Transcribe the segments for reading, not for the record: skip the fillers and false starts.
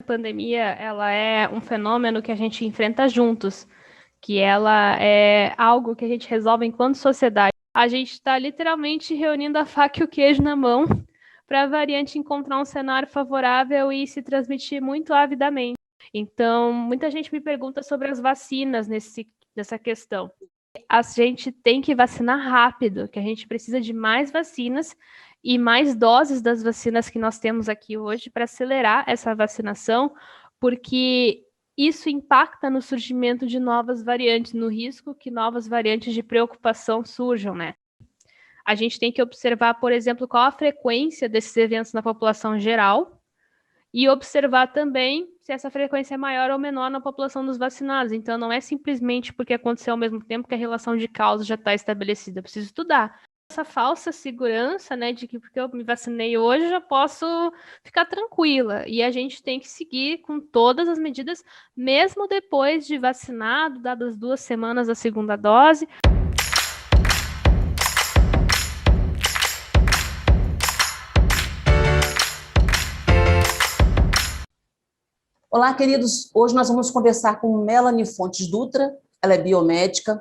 A pandemia, ela é um fenômeno que a gente enfrenta juntos, que ela é algo que a gente resolve enquanto sociedade. A gente está literalmente reunindo a faca e o queijo na mão para a variante encontrar um cenário favorável e se transmitir muito avidamente. Então, muita gente me pergunta sobre as vacinas nessa questão. A gente tem que vacinar rápido, que a gente precisa de mais vacinas e mais doses das vacinas que nós temos aqui hoje para acelerar essa vacinação, porque isso impacta no surgimento de novas variantes, no risco que novas variantes de preocupação surjam, né? A gente tem que observar, por exemplo, qual a frequência desses eventos na população geral e observar também se essa frequência é maior ou menor na população dos vacinados. Então, não é simplesmente porque aconteceu ao mesmo tempo que a relação de causa já está estabelecida. Eu preciso estudar. Essa falsa segurança, né, de que porque eu me vacinei hoje, eu já posso ficar tranquila. E a gente tem que seguir com todas as medidas, mesmo depois de vacinado, dadas 2 semanas da segunda dose. Olá, queridos. Hoje nós vamos conversar com Melanie Fontes Dutra. Ela é biomédica,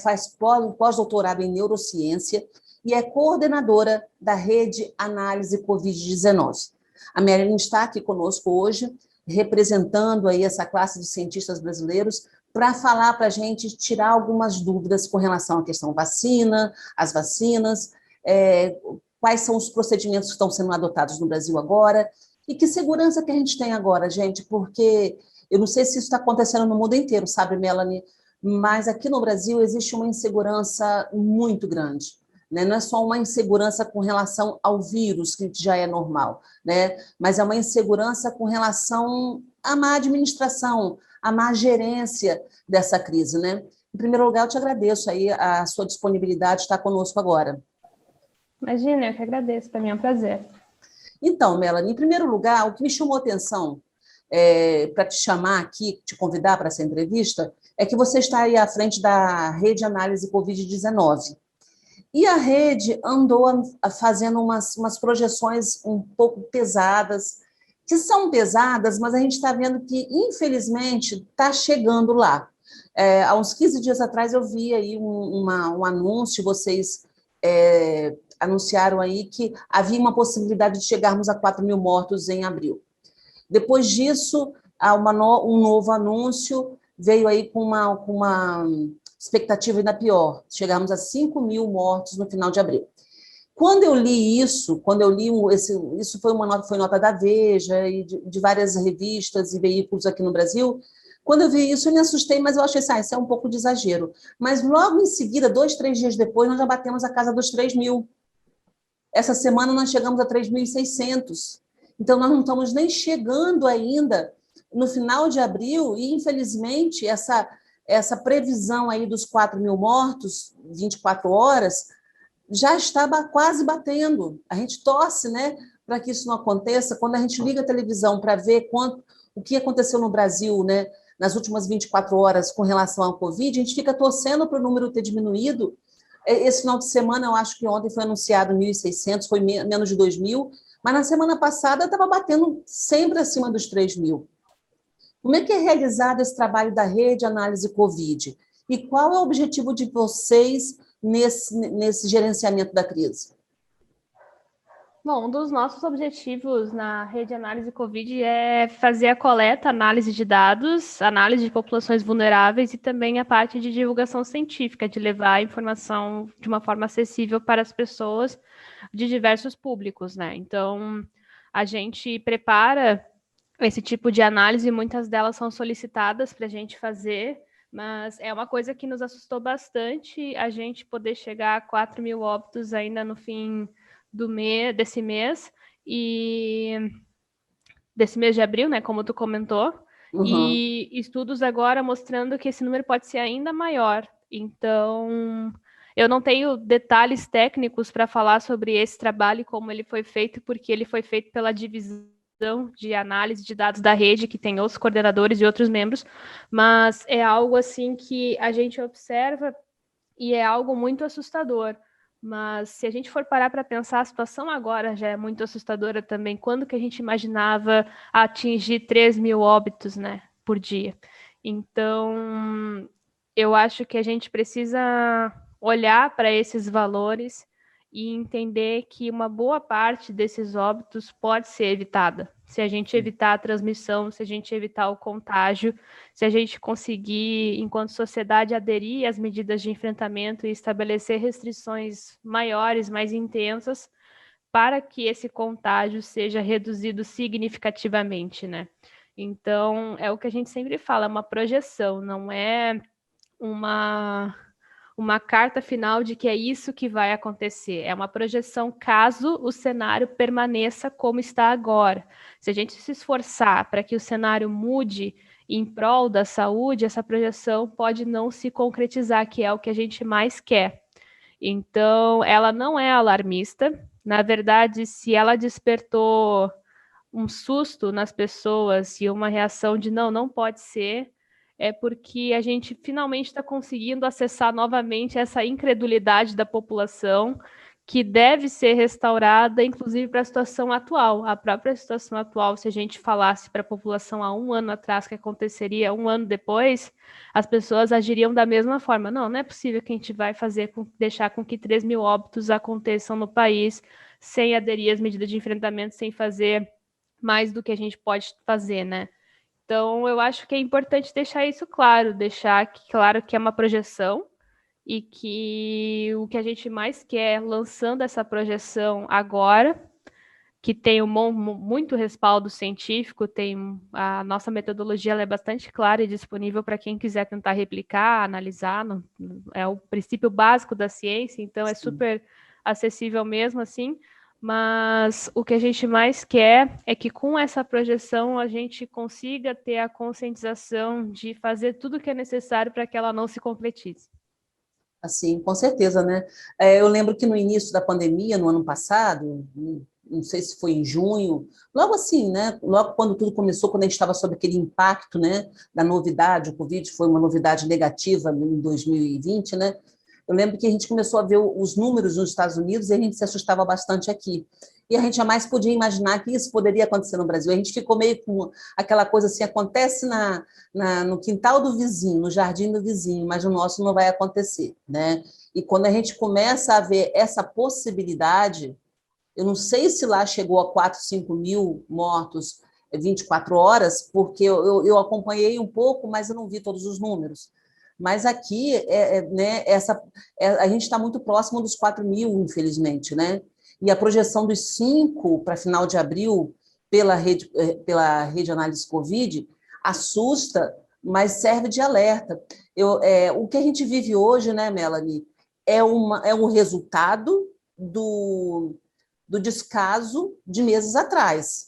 faz pós-doutorado em neurociência e é coordenadora da rede Análise Covid-19. A Melanie está aqui conosco hoje, representando aí essa classe de cientistas brasileiros, para falar para a gente, tirar algumas dúvidas com relação à questão vacina, as vacinas, quais são os procedimentos que estão sendo adotados no Brasil agora. E que segurança que a gente tem agora, gente? Porque eu não sei se isso está acontecendo no mundo inteiro, sabe, Melanie? Mas aqui no Brasil existe uma insegurança muito grande. Né? Não é só uma insegurança com relação ao vírus, que já é normal, né? Mas é uma insegurança com relação à má administração, à má gerência dessa crise, né? Em primeiro lugar, eu te agradeço aí a sua disponibilidade de estar conosco agora. Imagina, eu que agradeço, para mim é um prazer. Então, Melanie, em primeiro lugar, o que me chamou a atenção para te chamar aqui, te convidar para essa entrevista, é que você está aí à frente da Rede Análise Covid-19. E a rede andou fazendo umas projeções um pouco pesadas, que são pesadas, mas a gente está vendo que, infelizmente, está chegando lá. Há uns 15 dias atrás eu vi aí um anúncio, vocês anunciaram aí que havia uma possibilidade de chegarmos a 4 mil mortos em abril. Depois disso, um novo anúncio veio aí com uma expectativa ainda pior, chegarmos a 5 mil mortos no final de abril. Quando eu li isso, isso foi nota da Veja e de várias revistas e veículos aqui no Brasil. Quando eu vi isso, eu me assustei, mas eu achei isso é um pouco de exagero. Mas logo em seguida, 2, 3 dias depois, nós já batemos a casa dos 3 mil. Essa semana nós chegamos a 3.600. Então, nós não estamos nem chegando ainda no final de abril e, infelizmente, essa previsão aí dos 4 mil mortos, 24 horas, já está quase batendo. A gente torce, né, para que isso não aconteça. Quando a gente liga a televisão para ver o que aconteceu no Brasil, né, nas últimas 24 horas com relação ao Covid, a gente fica torcendo para o número ter diminuído. Esse final de semana, eu acho que ontem foi anunciado 1.600, foi menos de 2.000, mas na semana passada estava batendo sempre acima dos 3 mil. Como é que é realizado esse trabalho da rede análise Covid? E qual é o objetivo de vocês nesse gerenciamento da crise? Bom, um dos nossos objetivos na rede análise Covid é fazer a coleta, análise de dados, análise de populações vulneráveis e também a parte de divulgação científica, de levar a informação de uma forma acessível para as pessoas de diversos públicos, né? Então, a gente prepara esse tipo de análise, muitas delas são solicitadas para a gente fazer, mas é uma coisa que nos assustou bastante, a gente poder chegar a 4 mil óbitos ainda no fim desse mês, e desse mês de abril, né, como tu comentou, e estudos agora mostrando que esse número pode ser ainda maior. Então, eu não tenho detalhes técnicos para falar sobre esse trabalho e como ele foi feito, porque ele foi feito pela divisão de análise de dados da rede, que tem outros coordenadores e outros membros, mas é algo assim que a gente observa e é algo muito assustador, Mas se a gente for parar para pensar, a situação agora já é muito assustadora também. Quando que a gente imaginava atingir 3 mil óbitos, né, por dia? Então, eu acho que a gente precisa olhar para esses valores e entender que uma boa parte desses óbitos pode ser evitada. Se a gente evitar a transmissão, se a gente evitar o contágio, se a gente conseguir, enquanto sociedade, aderir às medidas de enfrentamento e estabelecer restrições maiores, mais intensas, para que esse contágio seja reduzido significativamente, né? Então, é o que a gente sempre fala, é uma projeção, não é uma uma carta final de que é isso que vai acontecer. É uma projeção caso o cenário permaneça como está agora. Se a gente se esforçar para que o cenário mude em prol da saúde, essa projeção pode não se concretizar, que é o que a gente mais quer. Então, ela não é alarmista. Na verdade, se ela despertou um susto nas pessoas e uma reação de não, não pode ser, é porque a gente finalmente está conseguindo acessar novamente essa incredulidade da população, que deve ser restaurada, inclusive para a situação atual. A própria situação atual, se a gente falasse para a população há um ano atrás que aconteceria um ano depois, as pessoas agiriam da mesma forma. Não, não é possível que a gente vai deixar com que 3 mil óbitos aconteçam no país sem aderir às medidas de enfrentamento, sem fazer mais do que a gente pode fazer, né? Então, eu acho que é importante deixar isso claro, claro que é uma projeção e que o que a gente mais quer lançando essa projeção agora, que tem muito respaldo científico, tem a nossa metodologia ela é bastante clara e disponível para quem quiser tentar replicar, analisar, é o princípio básico da ciência, então é super acessível mesmo assim. Mas o que a gente mais quer é que com essa projeção a gente consiga ter a conscientização de fazer tudo o que é necessário para que ela não se concretize. Assim, com certeza, né? Eu lembro que no início da pandemia, no ano passado, não sei se foi em junho, logo assim, né? Logo quando tudo começou, quando a gente estava sob aquele impacto, né, da novidade, o Covid foi uma novidade negativa em 2020, né? Eu lembro que a gente começou a ver os números nos Estados Unidos e a gente se assustava bastante aqui. E a gente jamais podia imaginar que isso poderia acontecer no Brasil. A gente ficou meio com aquela coisa assim, acontece no quintal do vizinho, no jardim do vizinho, mas no nosso não vai acontecer, né? E quando a gente começa a ver essa possibilidade, eu não sei se lá chegou a 4, 5 mil mortos 24 horas, porque eu acompanhei um pouco, mas eu não vi todos os números. Mas aqui, né, a gente está muito próximo dos 4 mil, infelizmente, né? E a projeção dos 5 para final de abril, pela rede análise Covid, assusta, mas serve de alerta. O que a gente vive hoje, né, Melanie, é um resultado do descaso de meses atrás,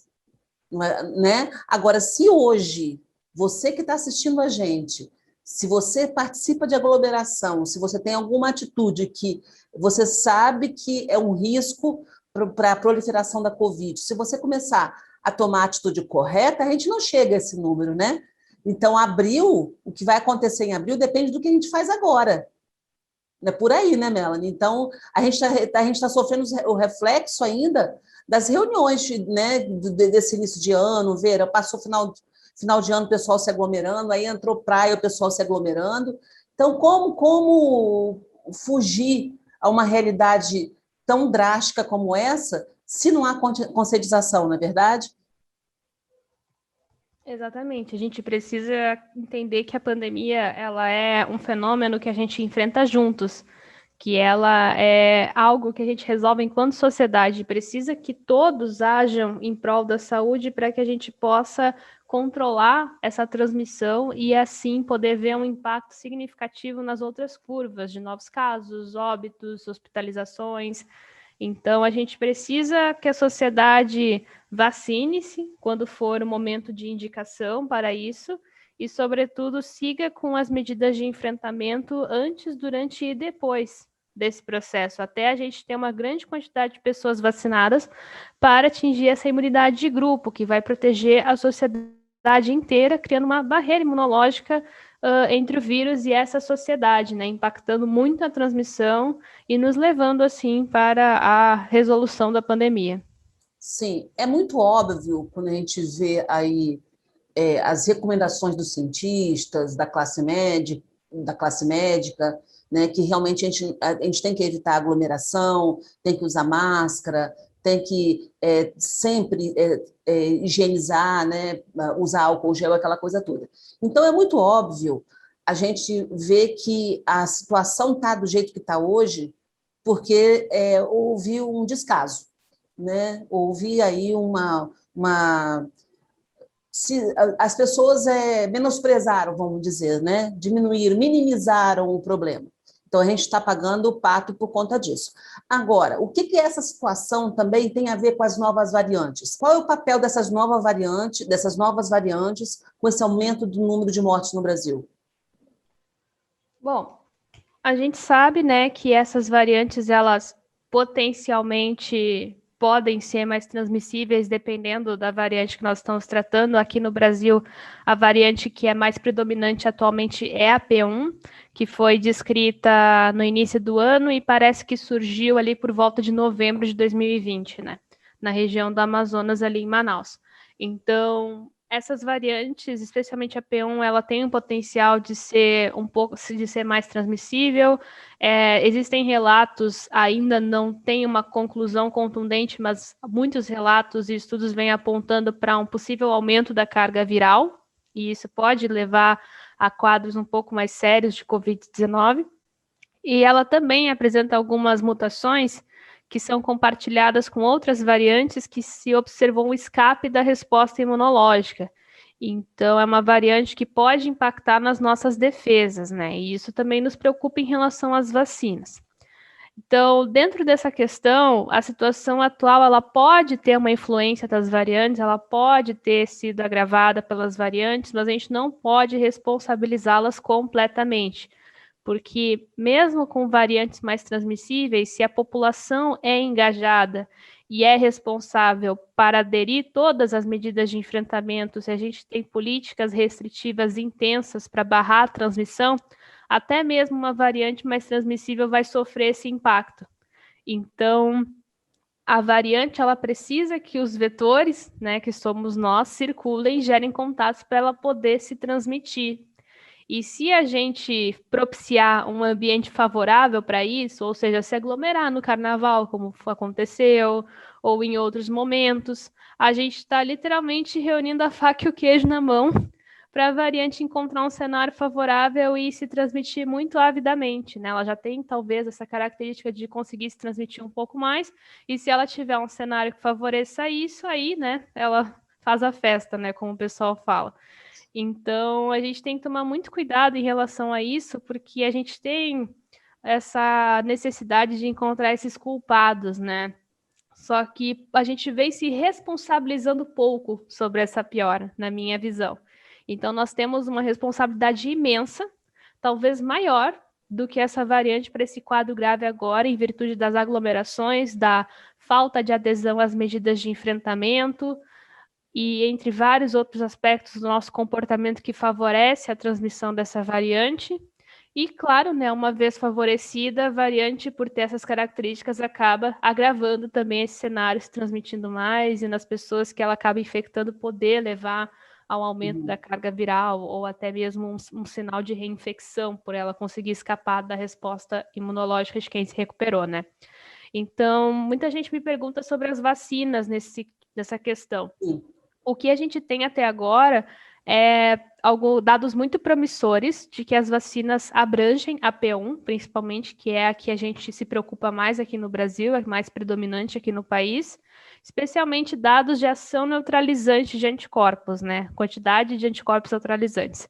né? Agora, se hoje, você que está assistindo a gente, se você participa de aglomeração, se você tem alguma atitude que você sabe que é um risco para a proliferação da Covid, se você começar a tomar a atitude correta, a gente não chega a esse número, né? Então, abril, o que vai acontecer em abril depende do que a gente faz agora. É por aí, né, Melanie? Então, a gente tá sofrendo o reflexo ainda das reuniões, né, desse início de ano, Vera, passou final de ano o pessoal se aglomerando, aí entrou praia, o pessoal se aglomerando. Então, como fugir a uma realidade tão drástica como essa, se não há conscientização, não é verdade? Exatamente, a gente precisa entender que a pandemia ela é um fenômeno que a gente enfrenta juntos, que ela é algo que a gente resolve enquanto sociedade. Precisa que todos ajam em prol da saúde para que a gente possa controlar essa transmissão e assim poder ver um impacto significativo nas outras curvas de novos casos, óbitos, hospitalizações. Então, a gente precisa que a sociedade vacine-se quando for o momento de indicação para isso e, sobretudo, siga com as medidas de enfrentamento antes, durante e depois desse processo, até a gente ter uma grande quantidade de pessoas vacinadas para atingir essa imunidade de grupo, que vai proteger a sociedade sociedade inteira, criando uma barreira imunológica entre o vírus e essa sociedade, né, impactando muito a transmissão e nos levando, assim, para a resolução da pandemia. Sim, é muito óbvio quando a gente vê aí as recomendações dos cientistas, da classe médica, né, que realmente a gente tem que evitar aglomeração, tem que usar máscara, tem que sempre higienizar, né, usar álcool gel, aquela coisa toda. Então, é muito óbvio a gente ver que a situação está do jeito que está hoje, porque houve um descaso, né? Houve aí uma se as pessoas menosprezaram, vamos dizer, né? Diminuíram, minimizaram o problema. Então, a gente está pagando o pato por conta disso. Agora, o que essa situação também tem a ver com as novas variantes? Qual é o papel dessas novas variantes com esse aumento do número de mortes no Brasil? Bom, a gente sabe, né, que essas variantes, elas potencialmente podem ser mais transmissíveis dependendo da variante que nós estamos tratando. Aqui no Brasil, a variante que é mais predominante atualmente é a P1, que foi descrita no início do ano e parece que surgiu ali por volta de novembro de 2020, né, na região do Amazonas, ali em Manaus. Então, essas variantes, especialmente a P1, ela tem um potencial de ser de ser mais transmissível. Existem relatos, ainda não tem uma conclusão contundente, mas muitos relatos e estudos vêm apontando para um possível aumento da carga viral, e isso pode levar a quadros um pouco mais sérios de Covid-19. E ela também apresenta algumas mutações que são compartilhadas com outras variantes que se observou um escape da resposta imunológica. Então, é uma variante que pode impactar nas nossas defesas, né? E isso também nos preocupa em relação às vacinas. Então, dentro dessa questão, a situação atual, ela pode ter uma influência das variantes, ela pode ter sido agravada pelas variantes, mas a gente não pode responsabilizá-las completamente, porque mesmo com variantes mais transmissíveis, se a população é engajada e é responsável para aderir todas as medidas de enfrentamento, se a gente tem políticas restritivas intensas para barrar a transmissão, até mesmo uma variante mais transmissível vai sofrer esse impacto. Então, a variante, ela precisa que os vetores, né, que somos nós, circulem e gerem contatos para ela poder se transmitir. E se a gente propiciar um ambiente favorável para isso, ou seja, se aglomerar no carnaval, como aconteceu, ou em outros momentos, a gente está literalmente reunindo a faca e o queijo na mão para a variante encontrar um cenário favorável e se transmitir muito avidamente, né? Ela já tem, talvez, essa característica de conseguir se transmitir um pouco mais, e se ela tiver um cenário que favoreça isso, aí, né, ela faz a festa, né, como o pessoal fala. Então, a gente tem que tomar muito cuidado em relação a isso, porque a gente tem essa necessidade de encontrar esses culpados, né? Só que a gente vem se responsabilizando pouco sobre essa piora, na minha visão. Então, nós temos uma responsabilidade imensa, talvez maior do que essa variante para esse quadro grave agora, em virtude das aglomerações, da falta de adesão às medidas de enfrentamento, e entre vários outros aspectos do nosso comportamento que favorece a transmissão dessa variante. E, claro, né, uma vez favorecida, a variante, por ter essas características, acaba agravando também esse cenário, se transmitindo mais, e nas pessoas que ela acaba infectando, poder levar ao aumento da carga viral, ou até mesmo um sinal de reinfecção, por ela conseguir escapar da resposta imunológica de quem se recuperou, né? Então, muita gente me pergunta sobre as vacinas nessa questão. Sim. O que a gente tem até agora é dados muito promissores de que as vacinas abrangem a P1, principalmente, que é a que a gente se preocupa mais aqui no Brasil, é mais predominante aqui no país, especialmente dados de ação neutralizante de anticorpos, né? Quantidade de anticorpos neutralizantes.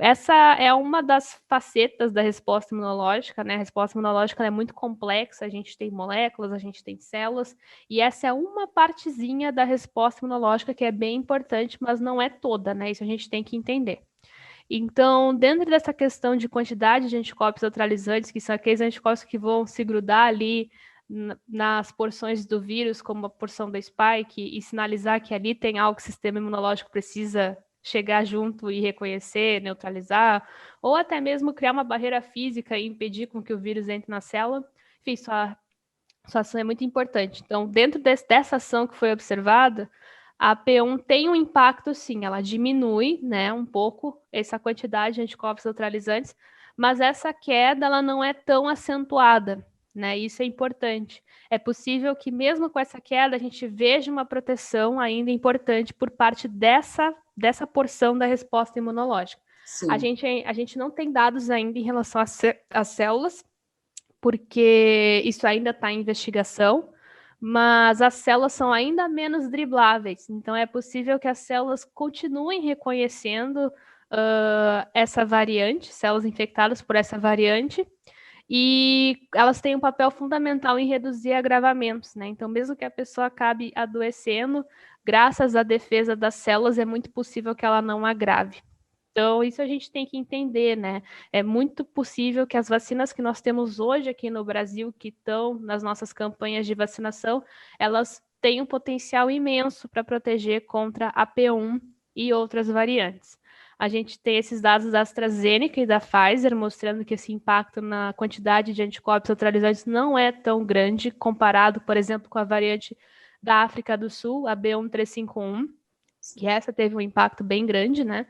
Essa é uma das facetas da resposta imunológica, né? A resposta imunológica é muito complexa, a gente tem moléculas, a gente tem células, e essa é uma partezinha da resposta imunológica que é bem importante, mas não é toda, né? Isso a gente tem que entender. Então, dentro dessa questão de quantidade de anticorpos neutralizantes, que são aqueles anticorpos que vão se grudar ali nas porções do vírus, como a porção da spike, e sinalizar que ali tem algo que o sistema imunológico precisa chegar junto e reconhecer, neutralizar, ou até mesmo criar uma barreira física e impedir com que o vírus entre na célula. Enfim, sua ação é muito importante. Então, dentro dessa ação que foi observada, a P1 tem um impacto, sim, ela diminui, né, um pouco essa quantidade de anticorpos neutralizantes, mas essa queda ela não é tão acentuada, né? Isso é importante. É possível que mesmo com essa queda a gente veja uma proteção ainda importante por parte dessa porção da resposta imunológica. A gente não tem dados ainda em relação às células, porque isso ainda está em investigação, mas as células são ainda menos dribláveis, então é possível que as células continuem reconhecendo essa variante, células infectadas por essa variante, e elas têm um papel fundamental em reduzir agravamentos, né? Então, mesmo que a pessoa acabe adoecendo, graças à defesa das células, é muito possível que ela não agrave. Então, isso a gente tem que entender, né? É muito possível que as vacinas que nós temos hoje aqui no Brasil, que estão nas nossas campanhas de vacinação, elas têm um potencial imenso para proteger contra a P1 e outras variantes. A gente tem esses dados da AstraZeneca e da Pfizer, mostrando que esse impacto na quantidade de anticorpos neutralizantes não é tão grande, comparado, por exemplo, com a variante da África do Sul, a B1351, que essa teve um impacto bem grande, né?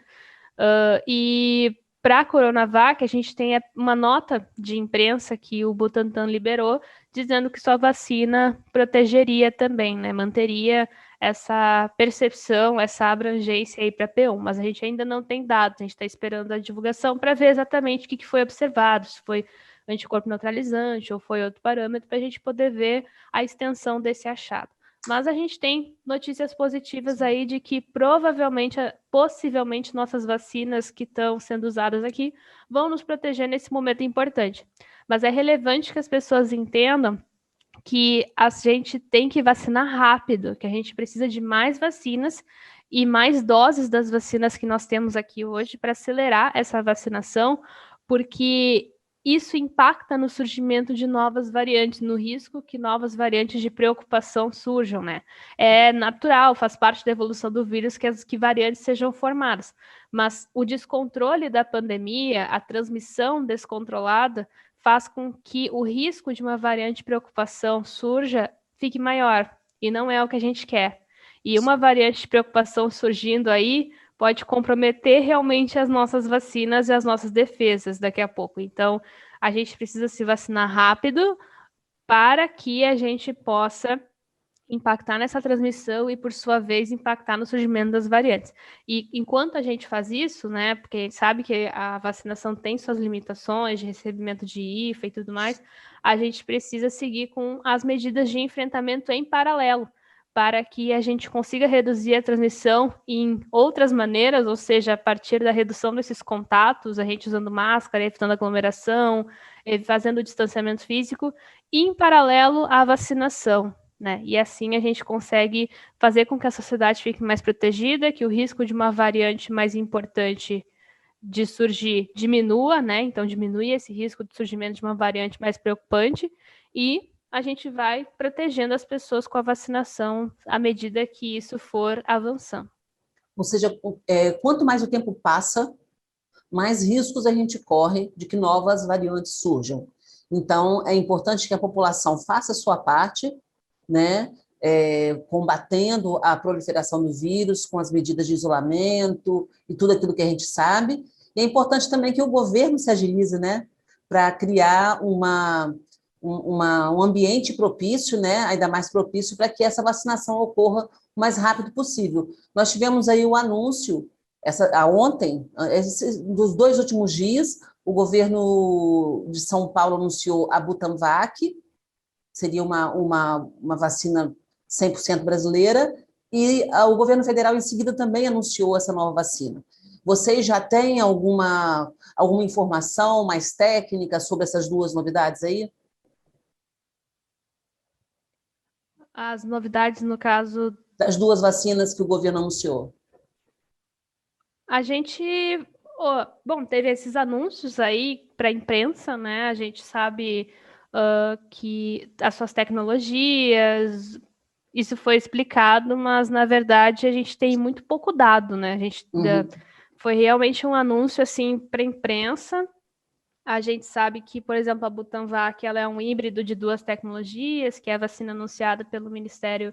E para a Coronavac, a gente tem uma nota de imprensa que o Butantan liberou, dizendo que sua vacina protegeria também, né? Manteria essa percepção, essa abrangência aí para P1, mas a gente ainda não tem dados, a gente está esperando a divulgação para ver exatamente o que foi observado, se foi anticorpo neutralizante ou foi outro parâmetro, para a gente poder ver a extensão desse achado. Mas a gente tem notícias positivas aí de que provavelmente, possivelmente, nossas vacinas que estão sendo usadas aqui vão nos proteger nesse momento importante. Mas é relevante que as pessoas entendam que a gente tem que vacinar rápido, que a gente precisa de mais vacinas e mais doses das vacinas que nós temos aqui hoje para acelerar essa vacinação, porque isso impacta no surgimento de novas variantes, no risco que novas variantes de preocupação surjam, né? É natural, faz parte da evolução do vírus que variantes sejam formadas, mas o descontrole da pandemia, a transmissão descontrolada, faz com que o risco de uma variante de preocupação surja, fique maior, e não é o que a gente quer. E uma variante de preocupação surgindo aí pode comprometer realmente as nossas vacinas e as nossas defesas daqui a pouco. Então, a gente precisa se vacinar rápido para que a gente possa impactar nessa transmissão e, por sua vez, impactar no surgimento das variantes. E enquanto a gente faz isso, né, porque a gente sabe que a vacinação tem suas limitações de recebimento de IFA e tudo mais, a gente precisa seguir com as medidas de enfrentamento em paralelo, para que a gente consiga reduzir a transmissão em outras maneiras, ou seja, a partir da redução desses contatos, a gente usando máscara, evitando aglomeração, fazendo o distanciamento físico, e em paralelo à vacinação, né? E assim a gente consegue fazer com que a sociedade fique mais protegida, que o risco de uma variante mais importante de surgir diminua, né? Então diminui esse risco de surgimento de uma variante mais preocupante e a gente vai protegendo as pessoas com a vacinação à medida que isso for avançando. Ou seja, quanto mais o tempo passa, mais riscos a gente corre de que novas variantes surjam. Então, é importante que a população faça a sua parte, né, combatendo a proliferação do vírus com as medidas de isolamento e tudo aquilo que a gente sabe. E é importante também que o governo se agilize, né, para criar um ambiente propício, né, ainda mais propício para que essa vacinação ocorra o mais rápido possível. Nós tivemos aí o anúncio ontem, dos 2 últimos dias, o governo de São Paulo anunciou a Butanvac, seria uma vacina 100% brasileira, e o governo federal, em seguida, também anunciou essa nova vacina. Vocês já têm alguma informação mais técnica sobre essas duas novidades aí? As novidades, no caso... Das duas vacinas que o governo anunciou. A gente... bom, teve esses anúncios aí para a imprensa, né? A gente sabe que as suas tecnologias isso foi explicado, mas na verdade a gente tem muito pouco dado, né? Foi realmente um anúncio assim para a imprensa. A gente sabe que, por exemplo, a Butanvac ela é um híbrido de duas tecnologias, que é a vacina anunciada pelo Ministério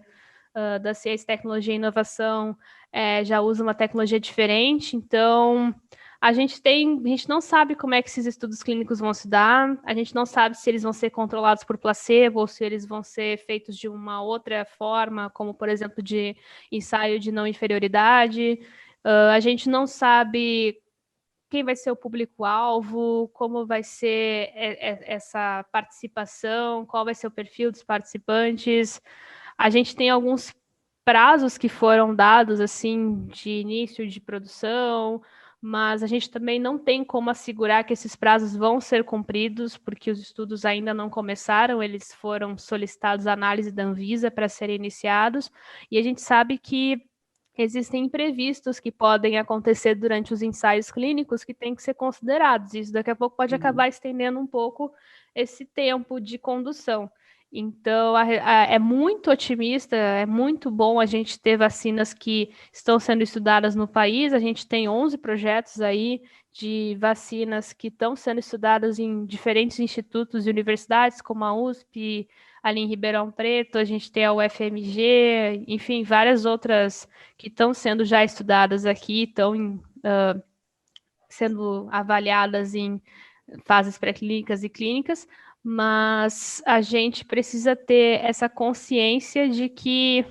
da Ciência, Tecnologia e Inovação, já usa uma tecnologia diferente. Então, a gente não sabe como é que esses estudos clínicos vão se dar, a gente não sabe se eles vão ser controlados por placebo ou se eles vão ser feitos de uma outra forma, como, por exemplo, de ensaio de não inferioridade. A gente não sabe quem vai ser o público-alvo, como vai ser essa participação, qual vai ser o perfil dos participantes. A gente tem alguns prazos que foram dados assim de início de produção, mas a gente também não tem como assegurar que esses prazos vão ser cumpridos, porque os estudos ainda não começaram, eles foram solicitados à análise da Anvisa para serem iniciados, e a gente sabe que existem imprevistos que podem acontecer durante os ensaios clínicos que têm que ser considerados. Isso daqui a pouco pode acabar estendendo um pouco esse tempo de condução. Então, é muito otimista, é muito bom a gente ter vacinas que estão sendo estudadas no país. A gente tem 11 projetos aí de vacinas que estão sendo estudadas em diferentes institutos e universidades, como a USP, ali em Ribeirão Preto, a gente tem a UFMG, enfim, várias outras que estão sendo já estudadas aqui, estão sendo avaliadas em fases pré-clínicas e clínicas, mas a gente precisa ter essa consciência de que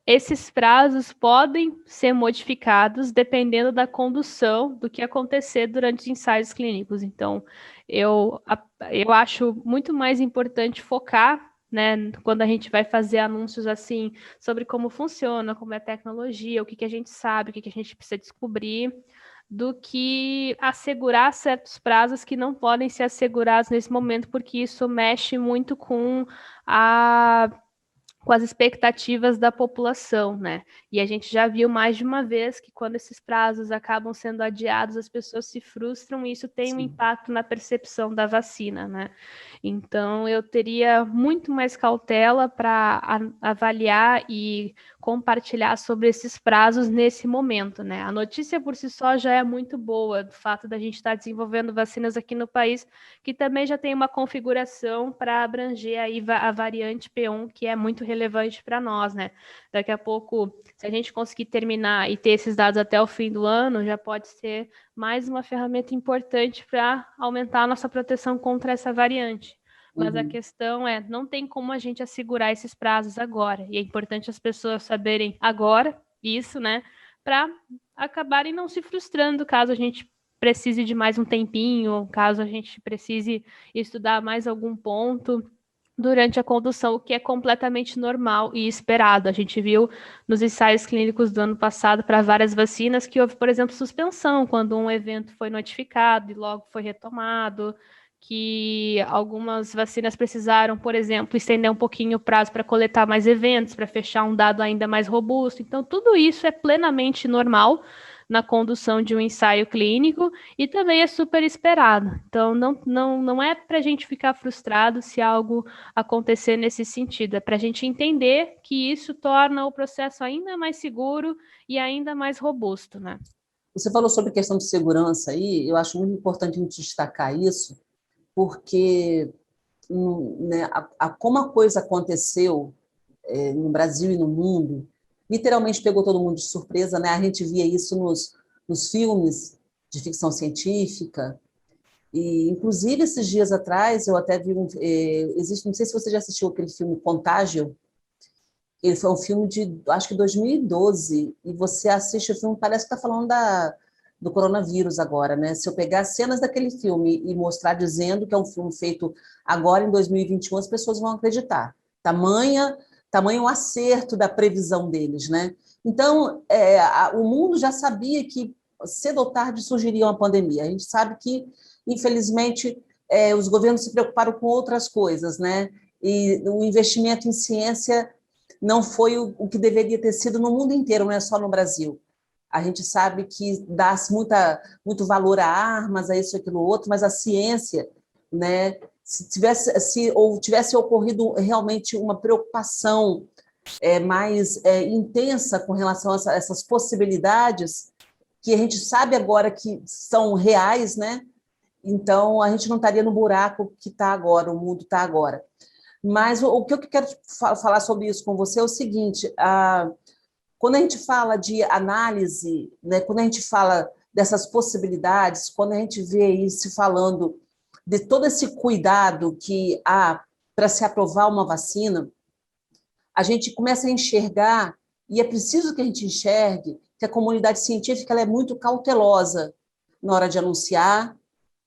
esses prazos podem ser modificados dependendo da condução do que acontecer durante os ensaios clínicos. Então, eu acho muito mais importante focar, né, quando a gente vai fazer anúncios assim sobre como funciona, como é a tecnologia, o que a gente sabe, o que a gente precisa descobrir, do que assegurar certos prazos que não podem ser assegurados nesse momento, porque isso mexe muito com as expectativas da população, né? E a gente já viu mais de uma vez que quando esses prazos acabam sendo adiados, as pessoas se frustram e isso tem um impacto na percepção da vacina, né? Então, eu teria muito mais cautela para avaliar e compartilhar sobre esses prazos nesse momento, né? A notícia por si só já é muito boa, do fato da gente estar desenvolvendo vacinas aqui no país, que também já tem uma configuração para abranger aí a variante P1, que é muito relevante para nós, né? Daqui a pouco, se a gente conseguir terminar e ter esses dados até o fim do ano, já pode ser mais uma ferramenta importante para aumentar a nossa proteção contra essa variante. Mas a questão é, não tem como a gente assegurar esses prazos agora. E é importante as pessoas saberem agora isso, né? Para acabarem não se frustrando caso a gente precise de mais um tempinho, caso a gente precise estudar mais algum ponto durante a condução, o que é completamente normal e esperado. A gente viu nos ensaios clínicos do ano passado para várias vacinas que houve, por exemplo, suspensão quando um evento foi notificado e logo foi retomado, que algumas vacinas precisaram, por exemplo, estender um pouquinho o prazo para coletar mais eventos, para fechar um dado ainda mais robusto. Então, tudo isso é plenamente normal na condução de um ensaio clínico e também é super esperado. Então, não é para a gente ficar frustrado se algo acontecer nesse sentido, é para a gente entender que isso torna o processo ainda mais seguro e ainda mais robusto, né? Você falou sobre questão de segurança aí, eu acho muito importante a gente destacar isso, porque né, como a coisa aconteceu no Brasil e no mundo, literalmente pegou todo mundo de surpresa, né? A gente via isso nos filmes de ficção científica, e inclusive esses dias atrás eu até vi existe, não sei se você já assistiu aquele filme Contágio. Ele foi um filme de, acho que 2012, e você assiste o filme, parece que está falando do coronavírus agora, né? Se eu pegar cenas daquele filme e mostrar dizendo que é um filme feito agora em 2021, as pessoas vão acreditar. Tamanho acerto da previsão deles, né? Então, o mundo já sabia que cedo ou tarde surgiria uma pandemia. A gente sabe que, infelizmente, os governos se preocuparam com outras coisas, né? E o investimento em ciência não foi o que deveria ter sido no mundo inteiro, não é só no Brasil. A gente sabe que dá-se muito valor a armas, a isso e aquilo outro, mas a ciência, né, se tivesse ocorrido realmente uma preocupação mais intensa com relação a essas possibilidades que a gente sabe agora que são reais, né? Então, a gente não estaria no buraco que está agora, o mundo está agora. Mas o que eu quero falar sobre isso com você é o seguinte, quando a gente fala de análise, né, quando a gente fala dessas possibilidades, quando a gente vê aí se falando de todo esse cuidado que há para se aprovar uma vacina, a gente começa a enxergar, e é preciso que a gente enxergue, que a comunidade científica ela é muito cautelosa na hora de anunciar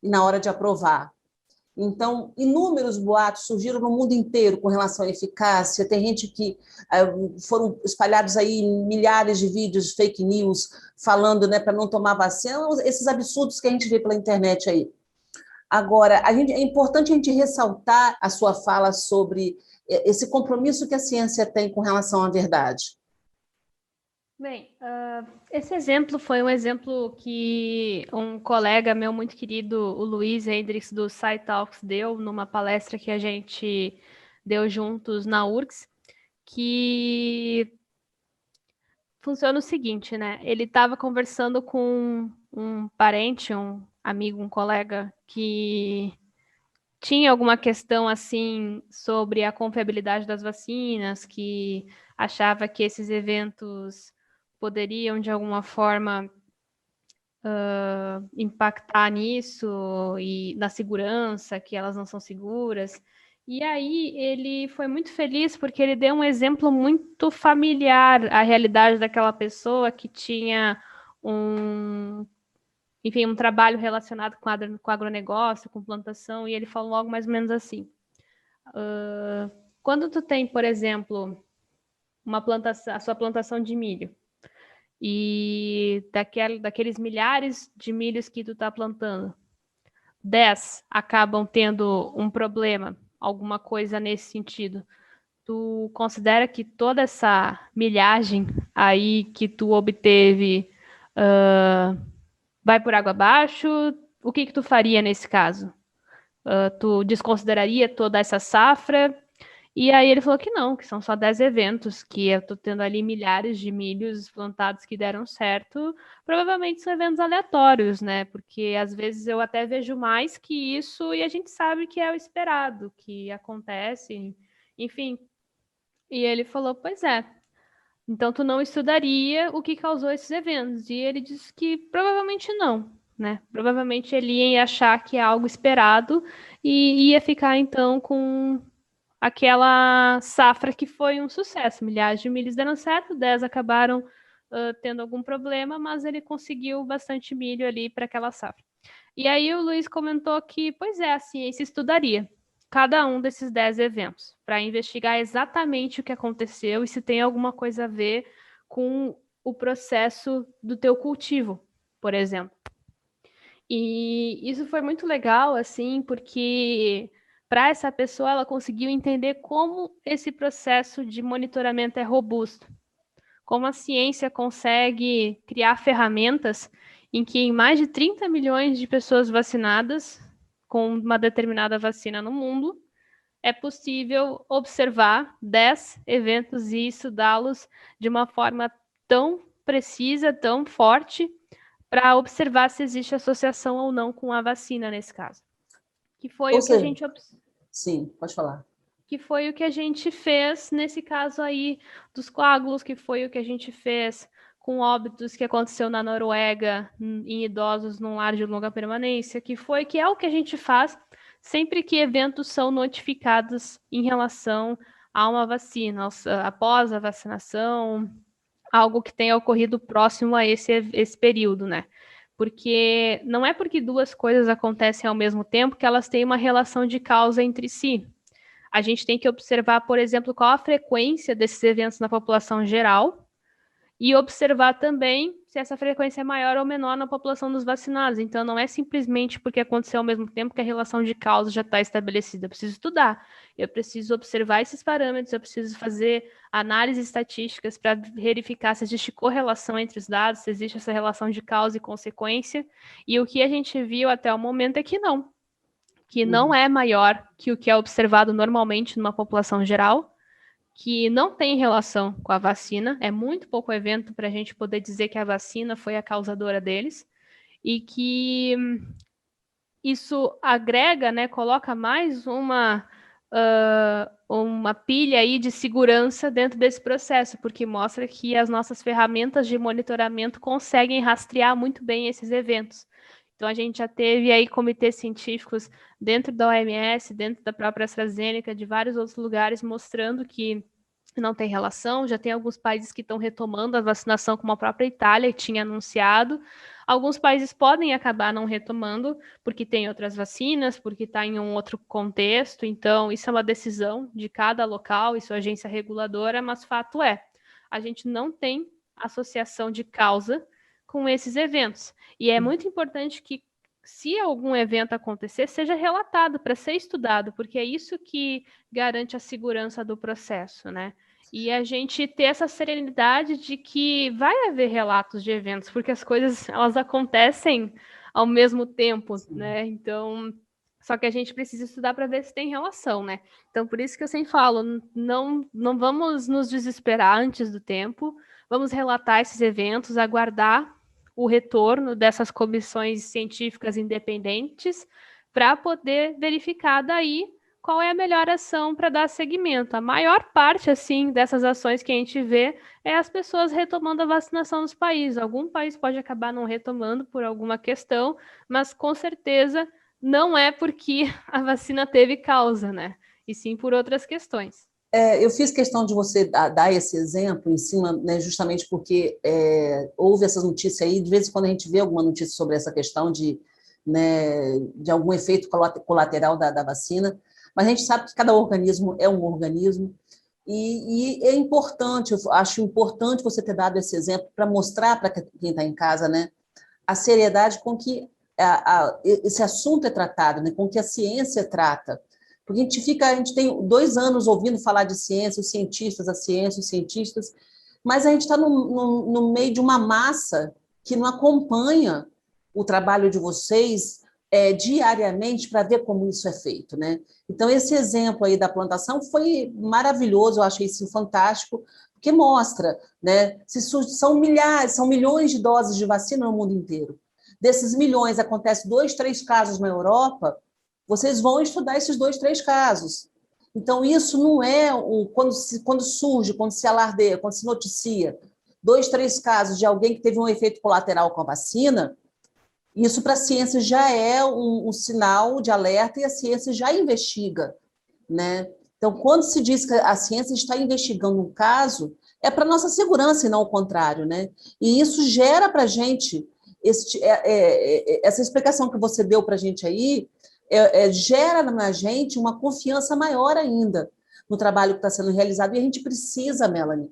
e na hora de aprovar. Então, inúmeros boatos surgiram no mundo inteiro com relação à eficácia. Tem gente que foram espalhados aí milhares de vídeos, fake news, falando, né, para não tomar vacina, esses absurdos que a gente vê pela internet aí. Agora, é importante a gente ressaltar a sua fala sobre esse compromisso que a ciência tem com relação à verdade. Bem, esse exemplo foi um exemplo que um colega meu muito querido, o Luiz Hendricks, do SciTalks, deu numa palestra que a gente deu juntos na URGS, que funciona o seguinte, né? Ele estava conversando com um parente, um amigo, um colega, que tinha alguma questão assim sobre a confiabilidade das vacinas, que achava que esses eventos poderiam, de alguma forma, impactar nisso e na segurança, que elas não são seguras. E aí ele foi muito feliz porque ele deu um exemplo muito familiar à realidade daquela pessoa que tinha enfim, um trabalho relacionado com agronegócio, com plantação, e ele falou algo mais ou menos assim. Quando tu tem, por exemplo, a sua plantação de milho, e daqueles milhares de milhos que tu está plantando, 10 acabam tendo um problema, alguma coisa nesse sentido. Tu considera que toda essa milhagem aí que tu obteve vai por água abaixo? O que tu faria nesse caso? Tu desconsideraria toda essa safra? E aí ele falou que não, que são só 10 eventos, que eu estou tendo ali milhares de milhos plantados que deram certo. Provavelmente são eventos aleatórios, né? Porque às vezes eu até vejo mais que isso e a gente sabe que é o esperado, que acontece, enfim. E ele falou, pois é, então tu não estudaria o que causou esses eventos. E ele disse que provavelmente não, né? Provavelmente ele ia achar que é algo esperado e ia ficar então com aquela safra que foi um sucesso. Milhares de milhos deram certo, 10 acabaram tendo algum problema, mas ele conseguiu bastante milho ali para aquela safra. E aí o Luiz comentou que, pois é, a ciência estudaria cada um desses 10 eventos para investigar exatamente o que aconteceu e se tem alguma coisa a ver com o processo do teu cultivo, por exemplo. E isso foi muito legal, assim, porque para essa pessoa ela conseguiu entender como esse processo de monitoramento é robusto, como a ciência consegue criar ferramentas em que em mais de 30 milhões de pessoas vacinadas com uma determinada vacina no mundo, é possível observar 10 eventos e estudá-los de uma forma tão precisa, tão forte, para observar se existe associação ou não com a vacina nesse caso. Que foi Ou o que seja, a gente sim, pode falar. Que foi o que a gente fez nesse caso aí dos coágulos, que foi o que a gente fez com óbitos que aconteceu na Noruega em idosos num lar de longa permanência, que é o que a gente faz sempre que eventos são notificados em relação a uma vacina, após a vacinação, algo que tenha ocorrido próximo a esse período, né? Porque não é porque duas coisas acontecem ao mesmo tempo que elas têm uma relação de causa entre si. A gente tem que observar, por exemplo, qual a frequência desses eventos na população geral e observar também se essa frequência é maior ou menor na população dos vacinados. Então, não é simplesmente porque aconteceu ao mesmo tempo que a relação de causa já está estabelecida. Eu preciso estudar, eu preciso observar esses parâmetros, eu preciso fazer análises estatísticas para verificar se existe correlação entre os dados, se existe essa relação de causa e consequência. E o que a gente viu até o momento é que não. Que não é maior que o que é observado normalmente numa população geral, que não tem relação com a vacina, é muito pouco evento para a gente poder dizer que a vacina foi a causadora deles, e que isso agrega, né, coloca mais uma pilha aí de segurança dentro desse processo, porque mostra que as nossas ferramentas de monitoramento conseguem rastrear muito bem esses eventos. Então, a gente já teve aí comitês científicos dentro da OMS, dentro da própria AstraZeneca, de vários outros lugares, mostrando que não tem relação. Já tem alguns países que estão retomando a vacinação, como a própria Itália, que tinha anunciado. Alguns países podem acabar não retomando, porque tem outras vacinas, porque está em um outro contexto. Então, isso é uma decisão de cada local e sua agência reguladora, mas fato é, a gente não tem associação de causa com esses eventos. E é muito importante que, se algum evento acontecer, seja relatado para ser estudado, porque é isso que garante a segurança do processo, né? E a gente ter essa serenidade de que vai haver relatos de eventos, porque as coisas elas acontecem ao mesmo tempo, né? Então, só que a gente precisa estudar para ver se tem relação, né? Então, por isso que eu sempre falo, não vamos nos desesperar antes do tempo, vamos relatar esses eventos, aguardar o retorno dessas comissões científicas independentes para poder verificar daí qual é a melhor ação para dar seguimento. A maior parte, assim, dessas ações que a gente vê é as pessoas retomando a vacinação nos países. Algum país pode acabar não retomando por alguma questão, mas com certeza não é porque a vacina teve causa, né? E sim por outras questões. Eu fiz questão de você dar esse exemplo em cima, né, justamente porque houve essas notícias aí, de vez em quando a gente vê alguma notícia sobre essa questão né, de algum efeito colateral da vacina, mas a gente sabe que cada organismo é um organismo, e é importante, eu acho importante você ter dado esse exemplo para mostrar para quem está em casa, né, a seriedade com que esse assunto é tratado, né, com que a ciência trata. Porque a gente tem 2 anos ouvindo falar de ciência, os cientistas, a ciência, os cientistas, mas a gente está no meio de uma massa que não acompanha o trabalho de vocês diariamente para ver como isso é feito, né? Então, esse exemplo aí da plantação foi maravilhoso, eu achei isso fantástico, porque mostra, né? São milhares, são milhões de doses de vacina no mundo inteiro. Desses milhões, acontece 2, 3 casos na Europa, vocês vão estudar esses 2, 3 casos. Então, isso não é quando surge, quando se alardeia, quando se noticia 2, 3 casos de alguém que teve um efeito colateral com a vacina, isso para a ciência já é um sinal de alerta e a ciência já investiga, né? Então, quando se diz que a ciência está investigando um caso, é para nossa segurança e não o contrário, né? E isso gera para a gente essa explicação que você deu para a gente aí, gera na gente uma confiança maior ainda no trabalho que está sendo realizado, e a gente precisa, Melanie,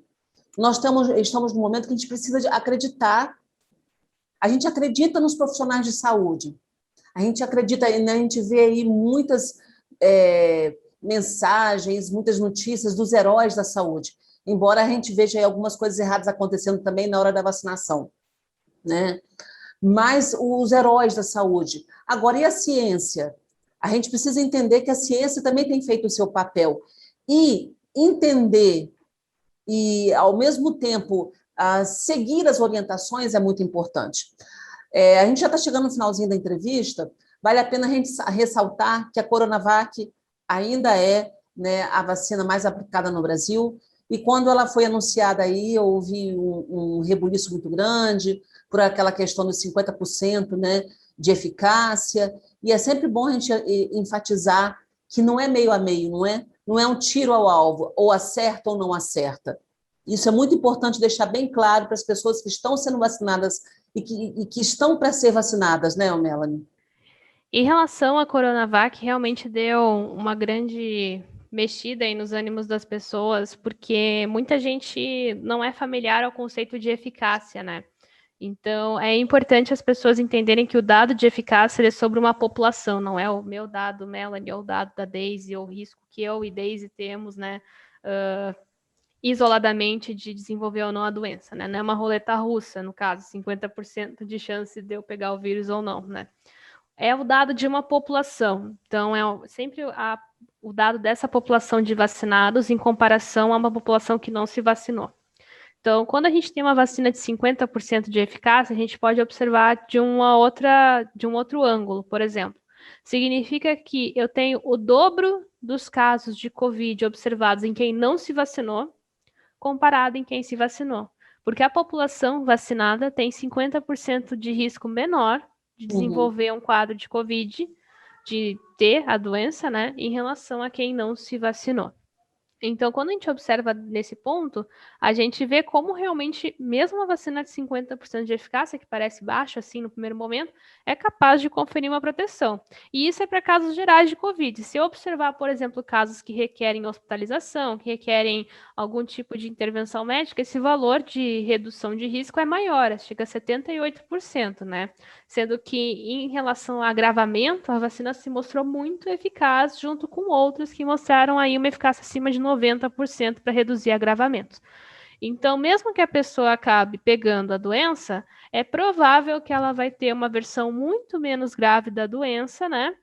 nós estamos num momento que a gente precisa de acreditar, a gente acredita nos profissionais de saúde, a gente acredita, né, a gente vê aí muitas mensagens, muitas notícias dos heróis da saúde, embora a gente veja aí algumas coisas erradas acontecendo também na hora da vacinação, né? Mas os heróis da saúde. Agora, e a ciência? A gente precisa entender que a ciência também tem feito o seu papel. E entender e, ao mesmo tempo, seguir as orientações é muito importante. A gente já está chegando no finalzinho da entrevista, vale a pena a gente ressaltar que a Coronavac ainda é, né, a vacina mais aplicada no Brasil, e quando ela foi anunciada aí, houve um rebuliço muito grande, por aquela questão dos 50%, né, de eficácia, e é sempre bom a gente enfatizar que não é meio a meio, não é um tiro ao alvo, ou acerta ou não acerta. Isso é muito importante deixar bem claro para as pessoas que estão sendo vacinadas e que estão para ser vacinadas, né, Melanie? Em relação à Coronavac, realmente deu uma grande mexida aí nos ânimos das pessoas, porque muita gente não é familiar ao conceito de eficácia, né? Então, é importante as pessoas entenderem que o dado de eficácia é sobre uma população, não é o meu dado, Melanie, ou o dado da Daisy, ou o risco que eu e Daisy temos, né, isoladamente de desenvolver ou não a doença, né? Não é uma roleta russa, no caso, 50% de chance de eu pegar o vírus ou não, né? é o dado de uma população. Então, sempre o dado dessa população de vacinados em comparação a uma população que não se vacinou. Então, quando a gente tem uma vacina de 50% de eficácia, a gente pode observar de um outro ângulo, por exemplo. Significa que eu tenho o dobro dos casos de Covid observados em quem não se vacinou, comparado em quem se vacinou. Porque a população vacinada tem 50% de risco menor de desenvolver um quadro de Covid, de ter a doença, né, em relação a quem não se vacinou. Então, quando a gente observa nesse ponto, a gente vê como realmente, mesmo a vacina de 50% de eficácia, que parece baixa assim no primeiro momento, é capaz de conferir uma proteção. E isso é para casos gerais de Covid. Se eu observar, por exemplo, casos que requerem hospitalização, que requerem algum tipo de intervenção médica, esse valor de redução de risco é maior, chega a 78%, né? Sendo que, em relação ao agravamento, a vacina se mostrou muito eficaz, junto com outras que mostraram aí uma eficácia acima de 90% para reduzir agravamentos. Então, mesmo que a pessoa acabe pegando a doença, é provável que ela vai ter uma versão muito menos grave da doença, né?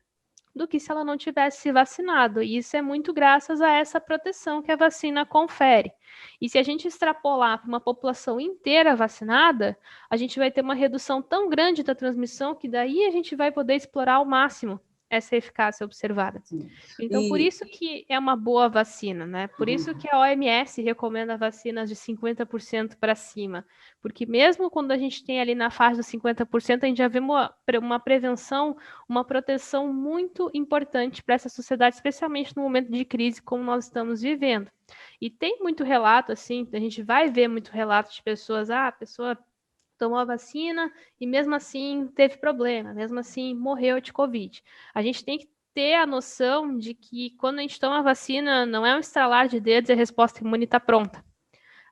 Do que se ela não tivesse se vacinado. E isso é muito graças a essa proteção que a vacina confere. E se a gente extrapolar para uma população inteira vacinada, a gente vai ter uma redução tão grande da transmissão que daí a gente vai poder explorar ao máximo essa eficácia observada. Sim. Então, por isso que é uma boa vacina, né? Por isso que a OMS recomenda vacinas de 50% para cima. Porque mesmo quando a gente tem ali na faixa dos 50%, a gente já vê uma prevenção, uma proteção muito importante para essa sociedade, especialmente no momento de crise como nós estamos vivendo. E tem muito relato, assim, a gente vai ver muito relato de pessoas, a pessoa tomou a vacina e mesmo assim teve problema, mesmo assim morreu de Covid. A gente tem que ter a noção de que quando a gente toma a vacina, não é um estralar de dedos e a resposta imune está pronta.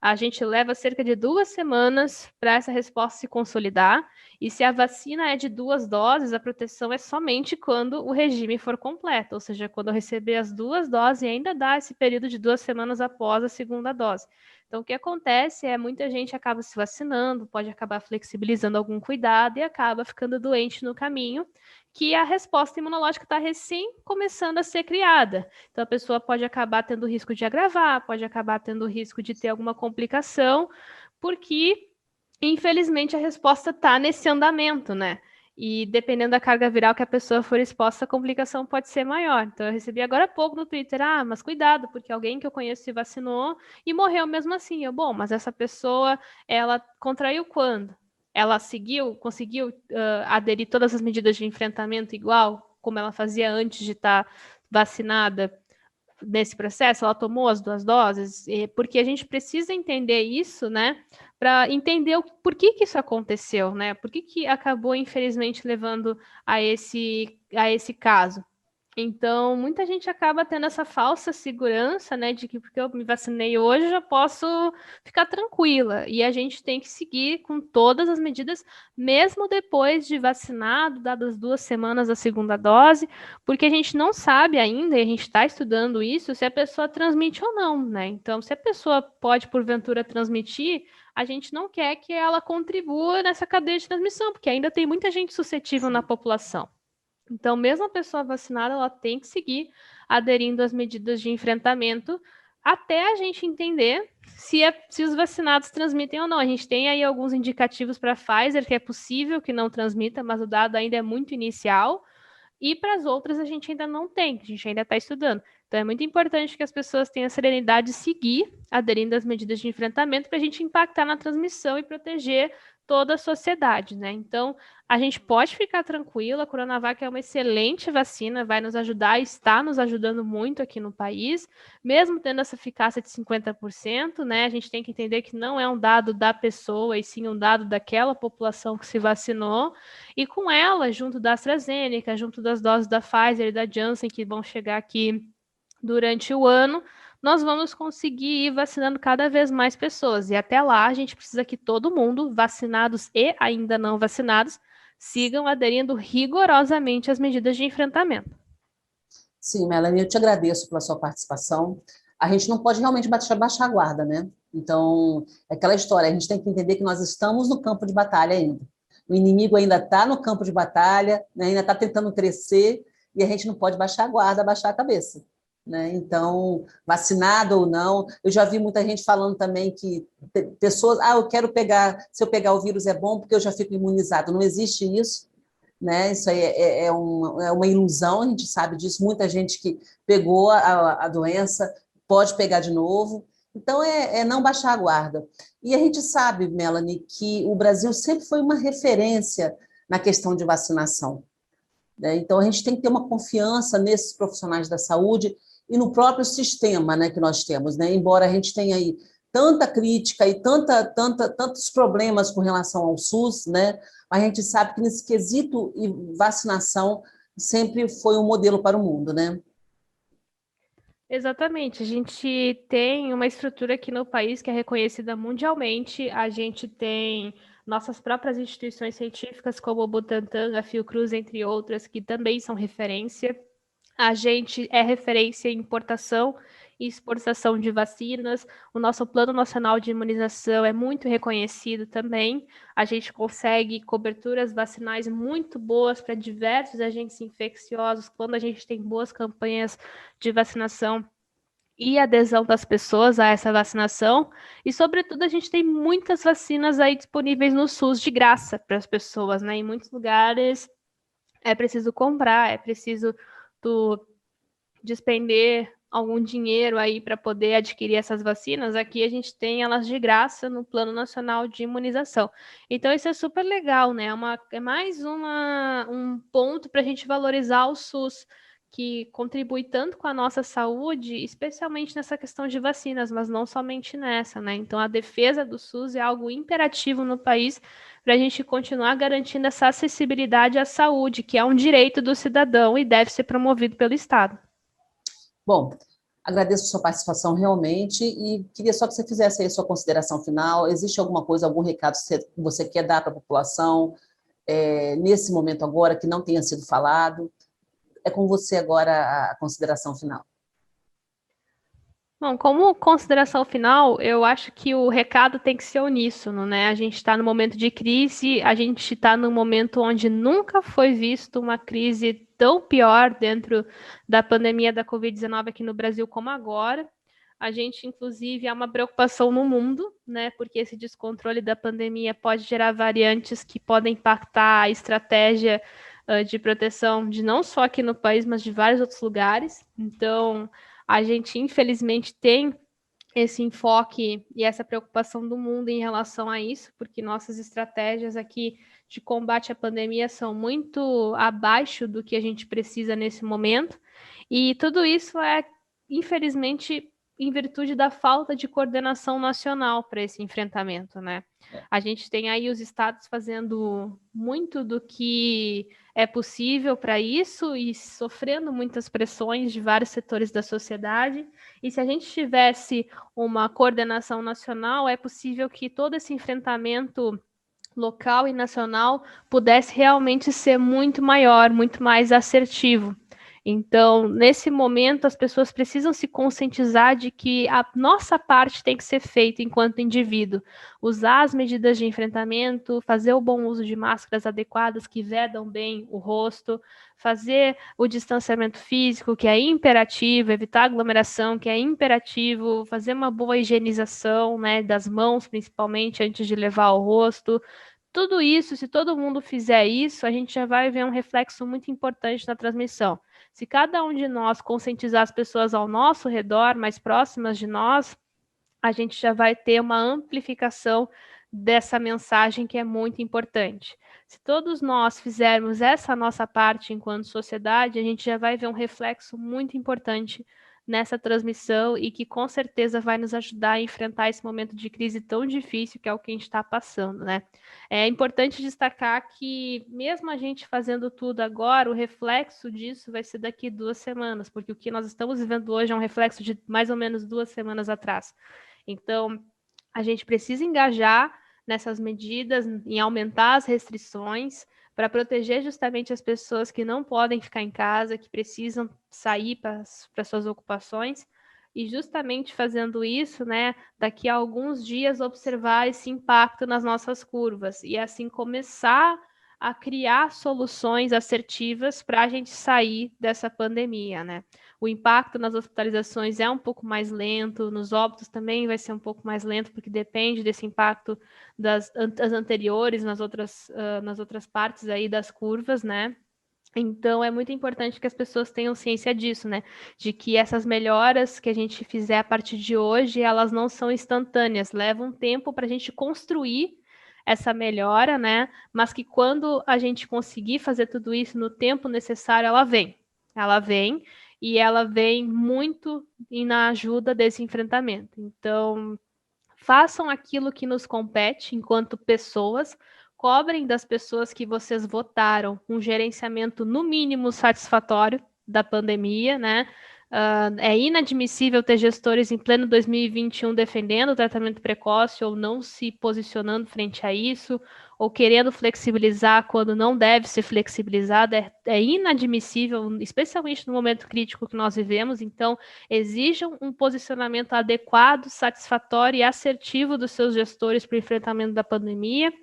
A gente leva cerca de 2 semanas para essa resposta se consolidar, e se a vacina é de 2 doses, a proteção é somente quando o regime for completo, ou seja, quando eu receber as 2 doses e ainda dá esse período de 2 semanas após a segunda dose. Então, o que acontece é muita gente acaba se vacinando, pode acabar flexibilizando algum cuidado e acaba ficando doente no caminho, que a resposta imunológica está recém começando a ser criada. Então, a pessoa pode acabar tendo risco de agravar, pode acabar tendo risco de ter alguma complicação, porque, infelizmente, a resposta está nesse andamento, né? E dependendo da carga viral que a pessoa for exposta, a complicação pode ser maior. Então, eu recebi agora há pouco no Twitter, mas cuidado, porque alguém que eu conheço se vacinou e morreu mesmo assim. Bom, mas essa pessoa, ela contraiu quando? Ela conseguiu aderir todas as medidas de enfrentamento igual, como ela fazia antes de estar vacinada nesse processo? Ela tomou as 2 doses? Porque a gente precisa entender isso, né? Para entender por que isso aconteceu, né? Por que acabou, infelizmente, levando a esse caso. Então, muita gente acaba tendo essa falsa segurança, né, de que porque eu me vacinei hoje, eu já posso ficar tranquila. E a gente tem que seguir com todas as medidas, mesmo depois de vacinado, dadas 2 semanas da segunda dose, porque a gente não sabe ainda, e a gente está estudando isso, se a pessoa transmite ou não, né? Então, se a pessoa pode, porventura, transmitir, a gente não quer que ela contribua nessa cadeia de transmissão, porque ainda tem muita gente suscetível na população. Então, mesmo a pessoa vacinada, ela tem que seguir aderindo às medidas de enfrentamento até a gente entender se os vacinados transmitem ou não. A gente tem aí alguns indicativos para a Pfizer que é possível que não transmita, mas o dado ainda é muito inicial. E para as outras a gente ainda não tem, a gente ainda está estudando. Então é muito importante que as pessoas tenham a serenidade de seguir aderindo às medidas de enfrentamento para a gente impactar na transmissão e proteger toda a sociedade, né? Então a gente pode ficar tranquila, a Coronavac é uma excelente vacina, vai nos ajudar e está nos ajudando muito aqui no país, mesmo tendo essa eficácia de 50%, né? A gente tem que entender que não é um dado da pessoa, e sim um dado daquela população que se vacinou. E com ela, junto da AstraZeneca, junto das doses da Pfizer e da Janssen, que vão chegar aqui durante o ano, nós vamos conseguir ir vacinando cada vez mais pessoas. E até lá, a gente precisa que todo mundo, vacinados e ainda não vacinados, sigam aderindo rigorosamente às medidas de enfrentamento. Sim, Melanie, eu te agradeço pela sua participação. A gente não pode realmente baixar a guarda, né? Então, é aquela história, a gente tem que entender que nós estamos no campo de batalha ainda. O inimigo ainda está no campo de batalha, né? Ainda está tentando crescer, e a gente não pode baixar a guarda, baixar a cabeça. Né? Então, vacinado ou não, eu já vi muita gente falando também que pessoas, eu quero pegar, se eu pegar o vírus é bom porque eu já fico imunizado. Não existe isso, né? Isso aí é uma ilusão, a gente sabe disso. Muita gente que pegou a doença pode pegar de novo. Então, é não baixar a guarda. E a gente sabe, Melanie, que o Brasil sempre foi uma referência na questão de vacinação. Né? Então, a gente tem que ter uma confiança nesses profissionais da saúde e no próprio sistema, né, que nós temos. Né? Embora a gente tenha aí tanta crítica e tantos problemas com relação ao SUS, né? A gente sabe que nesse quesito e vacinação sempre foi um modelo para o mundo, né? Exatamente. A gente tem uma estrutura aqui no país que é reconhecida mundialmente. A gente tem nossas próprias instituições científicas, como o Butantan, a Fiocruz, entre outras, que também são referência. A gente é referência em importação e exportação de vacinas. O nosso Plano Nacional de Imunização é muito reconhecido também. A gente consegue coberturas vacinais muito boas para diversos agentes infecciosos quando a gente tem boas campanhas de vacinação e adesão das pessoas a essa vacinação. E, sobretudo, a gente tem muitas vacinas aí disponíveis no SUS de graça para as pessoas, né? Em muitos lugares é preciso comprar, é preciso tu despender algum dinheiro aí para poder adquirir essas vacinas. Aqui a gente tem elas de graça no Plano Nacional de Imunização. Então, isso é super legal, né? É mais um ponto para a gente valorizar o SUS, que contribui tanto com a nossa saúde, especialmente nessa questão de vacinas, mas não somente nessa, né? Então, a defesa do SUS é algo imperativo no país para a gente continuar garantindo essa acessibilidade à saúde, que é um direito do cidadão e deve ser promovido pelo Estado. Bom, agradeço a sua participação realmente e queria só que você fizesse aí a sua consideração final. Existe alguma coisa, algum recado que você quer dar para a população nesse momento agora que não tenha sido falado? É com você agora a consideração final. Bom, como consideração final, eu acho que o recado tem que ser uníssono, né? A gente está no momento de crise, a gente está num momento onde nunca foi visto uma crise tão pior dentro da pandemia da Covid-19 aqui no Brasil como agora. A gente, inclusive, há uma preocupação no mundo, né? Porque esse descontrole da pandemia pode gerar variantes que podem impactar a estratégia de proteção de não só aqui no país, mas de vários outros lugares. Então, a gente, infelizmente, tem esse enfoque e essa preocupação do mundo em relação a isso, porque nossas estratégias aqui de combate à pandemia são muito abaixo do que a gente precisa nesse momento. E tudo isso é, infelizmente, em virtude da falta de coordenação nacional para esse enfrentamento, né? A gente tem aí os estados fazendo muito do que é possível para isso e sofrendo muitas pressões de vários setores da sociedade. E se a gente tivesse uma coordenação nacional, é possível que todo esse enfrentamento local e nacional pudesse realmente ser muito maior, muito mais assertivo. Então, nesse momento, as pessoas precisam se conscientizar de que a nossa parte tem que ser feita enquanto indivíduo. Usar as medidas de enfrentamento, fazer o bom uso de máscaras adequadas que vedam bem o rosto, fazer o distanciamento físico, que é imperativo, evitar aglomeração, que é imperativo, fazer uma boa higienização, né, das mãos, principalmente, antes de levar ao rosto. Tudo isso, se todo mundo fizer isso, a gente já vai ver um reflexo muito importante na transmissão. Se cada um de nós conscientizar as pessoas ao nosso redor, mais próximas de nós, a gente já vai ter uma amplificação dessa mensagem que é muito importante. Se todos nós fizermos essa nossa parte enquanto sociedade, a gente já vai ver um reflexo muito importante nessa transmissão e que com certeza vai nos ajudar a enfrentar esse momento de crise tão difícil que é o que a gente está passando, né? É importante destacar que mesmo a gente fazendo tudo agora, o reflexo disso vai ser daqui 2 semanas, porque o que nós estamos vivendo hoje é um reflexo de mais ou menos 2 semanas atrás. Então, a gente precisa engajar nessas medidas, em aumentar as restrições, para proteger justamente as pessoas que não podem ficar em casa, que precisam sair para suas ocupações, e justamente fazendo isso, né, daqui a alguns dias observar esse impacto nas nossas curvas e assim começar a criar soluções assertivas para a gente sair dessa pandemia, né? O impacto nas hospitalizações é um pouco mais lento, nos óbitos também vai ser um pouco mais lento, porque depende desse impacto das anteriores nas outras partes aí das curvas, né? Então, é muito importante que as pessoas tenham ciência disso, né? De que essas melhoras que a gente fizer a partir de hoje, elas não são instantâneas, levam um tempo para a gente construir essa melhora, né? Mas que quando a gente conseguir fazer tudo isso no tempo necessário, ela vem. Ela vem e ela vem muito na ajuda desse enfrentamento. Então, façam aquilo que nos compete enquanto pessoas, cobrem das pessoas que vocês votaram um gerenciamento no mínimo satisfatório da pandemia, né? É inadmissível ter gestores em pleno 2021 defendendo o tratamento precoce ou não se posicionando frente a isso, ou querendo flexibilizar quando não deve ser flexibilizado. É inadmissível, especialmente no momento crítico que nós vivemos. Então, exijam um posicionamento adequado, satisfatório e assertivo dos seus gestores para o enfrentamento da pandemia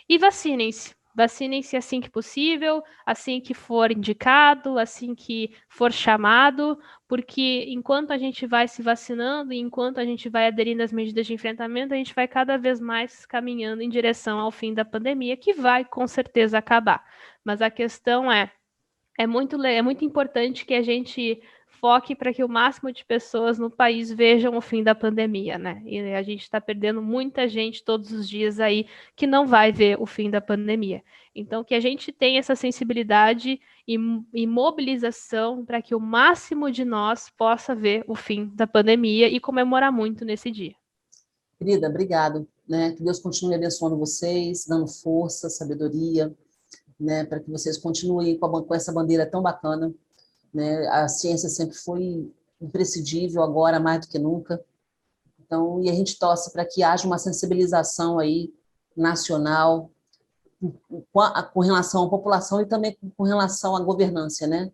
e vacinem-se. Vacinem-se assim que possível, assim que for indicado, assim que for chamado, porque enquanto a gente vai se vacinando e enquanto a gente vai aderindo às medidas de enfrentamento, a gente vai cada vez mais caminhando em direção ao fim da pandemia, que vai com certeza acabar. Mas a questão é muito importante que a gente foque para que o máximo de pessoas no país vejam o fim da pandemia, né? E a gente está perdendo muita gente todos os dias aí que não vai ver o fim da pandemia. Então, que a gente tenha essa sensibilidade e mobilização para que o máximo de nós possa ver o fim da pandemia e comemorar muito nesse dia. Querida, obrigado, né? Que Deus continue abençoando vocês, dando força, sabedoria, né? Para que vocês continuem com essa bandeira tão bacana, né? A ciência sempre foi imprescindível, agora mais do que nunca. Então, e a gente torce para que haja uma sensibilização aí nacional com relação à população e também com relação à governança, né?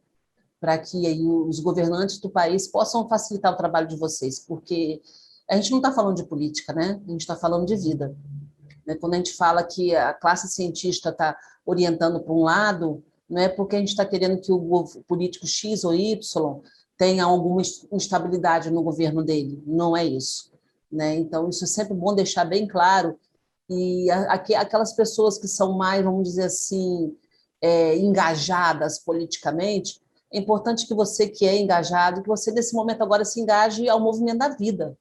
Para que aí os governantes do país possam facilitar o trabalho de vocês, porque a gente não está falando de política, né? A gente está falando de vida. Né? Quando a gente fala que a classe cientista está orientando para um lado, não é porque a gente está querendo que o político X ou Y tenha alguma instabilidade no governo dele. Não é isso. Né? Então, isso é sempre bom deixar bem claro. E aquelas pessoas que são mais, vamos dizer assim, engajadas politicamente, é importante que você que é engajado, que você, nesse momento agora, se engaje ao movimento da vida.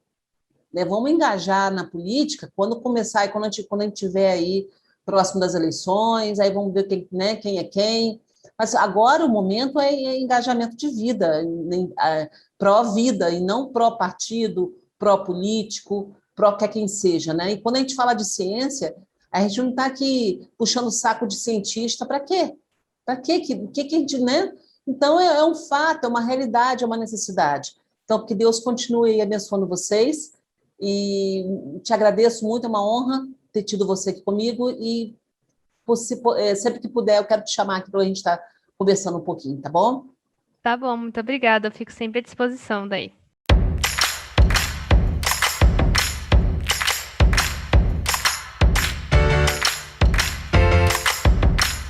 Né? Vamos engajar na política quando começar, quando a gente estiver aí próximo das eleições, aí vamos ver quem, né, quem é quem. Mas agora o momento é engajamento de vida, pró-vida, e não pró-partido, pró-político, pró-quer quem seja. Né? E quando a gente fala de ciência, a gente não está aqui puxando o saco de cientista para quê? Para quê? Que a gente, né? Então, é um fato, é uma realidade, é uma necessidade. Então, que Deus continue abençoando vocês, e te agradeço muito, é uma honra ter tido você aqui comigo, e sempre que puder, eu quero te chamar aqui para a gente estar conversando um pouquinho, tá bom? Tá bom, muito obrigada. Eu fico sempre à disposição daí.